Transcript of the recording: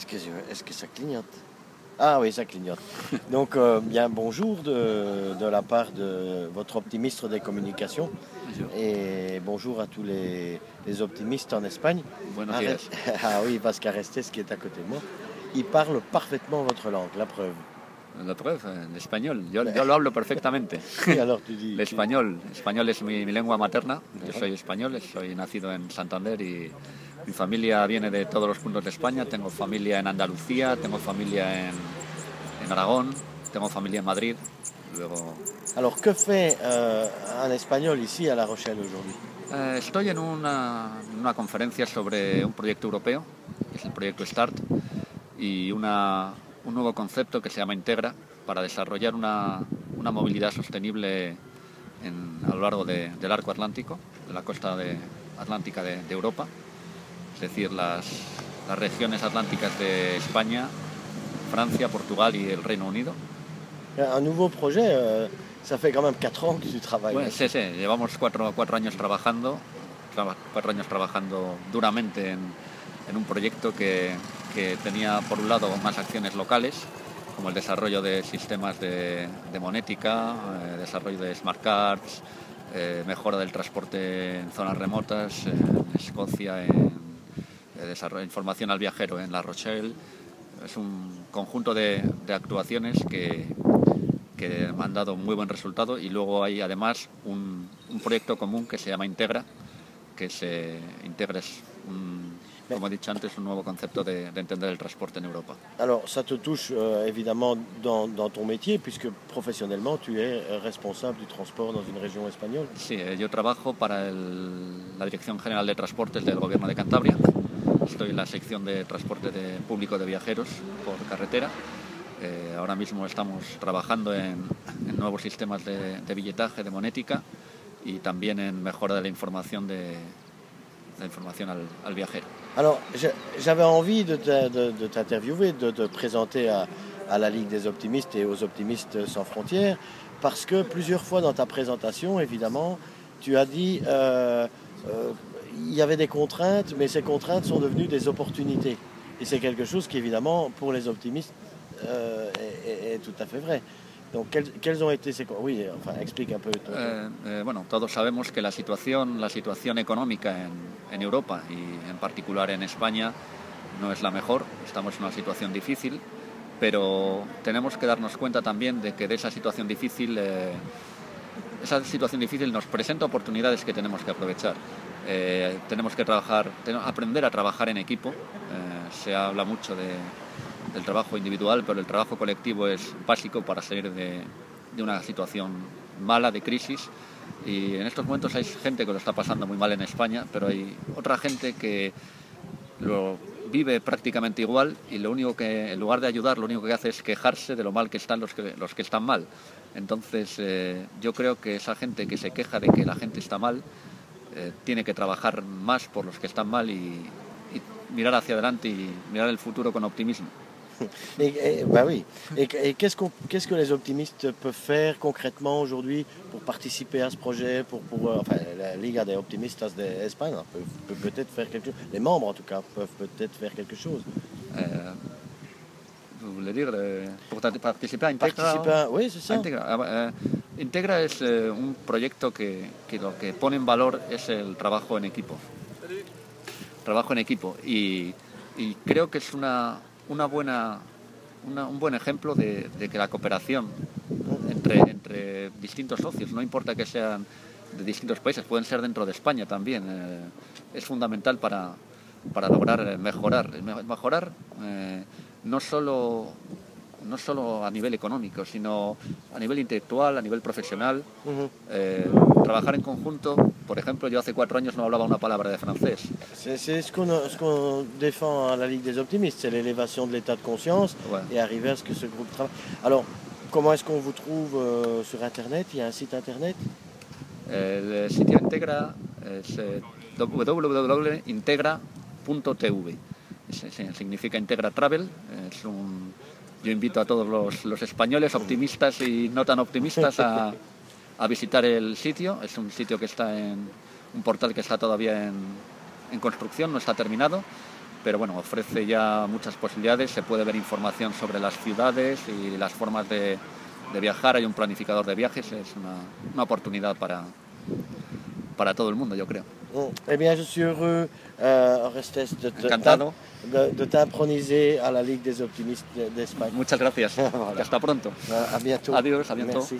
Est-ce que ça clignote? Ah oui, ça clignote. Donc, bien bonjour de la part de votre optimiste des communications Bonjour. et bonjour à tous les optimistes en Espagne. Buenos días. Ah oui, parce qu'Arestes, qui est à côté de moi, il parle parfaitement votre langue, la preuve. La prueba, el español. Yo lo hablo perfectamente. Et alors tu dis... El español. Español es mi lengua materna. Yo soy español, soy nacido en Santander y mi familia viene de todos los puntos de España. Tengo familia en Andalucía, tengo familia en Aragón, tengo familia en Madrid. Luego, Alors, que fait un espagnol ici à La Rochelle aujourd'hui? estoy en una conferencia sobre un proyecto europeo, que es el proyecto START, y un nuevo concepto que se llama Integra para desarrollar una movilidad sostenible a lo largo del arco atlántico, de la costa atlántica de Europa, es decir, las regiones atlánticas de España, Francia, Portugal y el Reino Unido. Un nouveau projet, ça fait quand même 4 ans que tu travailles. Bueno, sí, llevamos cuatro años trabajando, 4 años trabajando duramente en un proyecto que tenía, por un lado, más acciones locales, como el desarrollo de sistemas de monética, desarrollo de smart cards, mejora del transporte en zonas remotas, en Escocia, desarrollo, información al viajero en La Rochelle. Es un conjunto de actuaciones que me han dado muy buen resultado, y luego hay además un proyecto común que se llama Integra, que Integra es, como he dicho antes, un nuevo concepto de entender el transporte en Europa. Alors, ça te touche évidemment dans ton métier, puisque professionnellement, tu es responsable du transport dans une région espagnole. Sí, yo trabajo para la Dirección General de Transportes del Gobierno de Cantabria. Estoy en la sección de transporte público de viajeros por carretera. Ahora mismo estamos trabajando en nuevos sistemas de billetaje, de monética, y también en mejora de la información al viajero. Alors, j'avais envie de t'interviewer, de te présenter à la Ligue des optimistes et aux optimistes sans frontières, parce que plusieurs fois dans ta présentation, évidemment, tu as dit il y avait des contraintes, mais ces contraintes sont devenues des opportunités. Et c'est quelque chose qui, évidemment, pour les optimistes, est tout à fait vrai. Donc, quelles ont été ces... Oui, enfin, explique un peu. Bueno, todos sabemos que la situación económica en Europa y en particular en España no es la mejor. Estamos en una situación difícil, pero tenemos que darnos cuenta también de que de esa situación difícil nos presenta oportunidades que tenemos que aprovechar. Tenemos que aprender a trabajar en equipo. Se habla mucho del trabajo individual, pero el trabajo colectivo es básico para salir de una situación mala, de crisis. Y en estos momentos hay gente que lo está pasando muy mal en España, pero hay otra gente que lo vive prácticamente igual, y lo único que, en lugar de ayudar, lo único que hace es quejarse de lo mal que están los que están mal. Entonces, yo creo que esa gente que se queja de que la gente está mal tiene que trabajar más por los que están mal y mirar hacia adelante y mirar el futuro con optimismo. Bah oui. Et qu'est-ce que les optimistes peuvent faire concrètement aujourd'hui pour participer à ce projet, enfin, la Liga de Optimistas de Espagne peut peut-être faire quelque chose. Les membres, en tout cas, peuvent peut-être faire quelque chose. Vous voulez dire pour participer à Integra? Oui, c'est ça. Integra es un proyecto que lo que pone en valor es el trabajo en equipo. Trabajo en equipo. Y creo que es un buen ejemplo de que la cooperación entre distintos socios, no importa que sean de distintos países, pueden ser dentro de España también, es fundamental para lograr mejorar no solo a nivel económico, sino a nivel intelectual, a nivel profesional. Trabajar en conjunto. Por ejemplo, yo hace 4 años no hablaba una palabra de francés. C'est ce qu'on défend à la Ligue des optimistes, c'est l'élévation de l'état de conscience, ouais, et arriver à ce que ce groupe travaille. Alors, comment est-ce qu'on vous trouve sur Internet? Il y a un site Internet? El sitio Integra es www.integra.tv. Significa Integra Travel. Yo invito a todos los españoles optimistas y no tan optimistas a visitar el sitio. Es un sitio que está un portal que está todavía en construcción, no está terminado, pero bueno, ofrece ya muchas posibilidades, se puede ver información sobre las ciudades y las formas de viajar, hay un planificador de viajes, es una oportunidad para todo el mundo, yo creo. Eh bien, je suis heureux, Orestes, Encantado. de t'introniser à la Ligue des optimistes d'Espagne. Muchas gracias. Voilà. Hasta pronto. À bientôt. Adiós, a bientôt. Merci.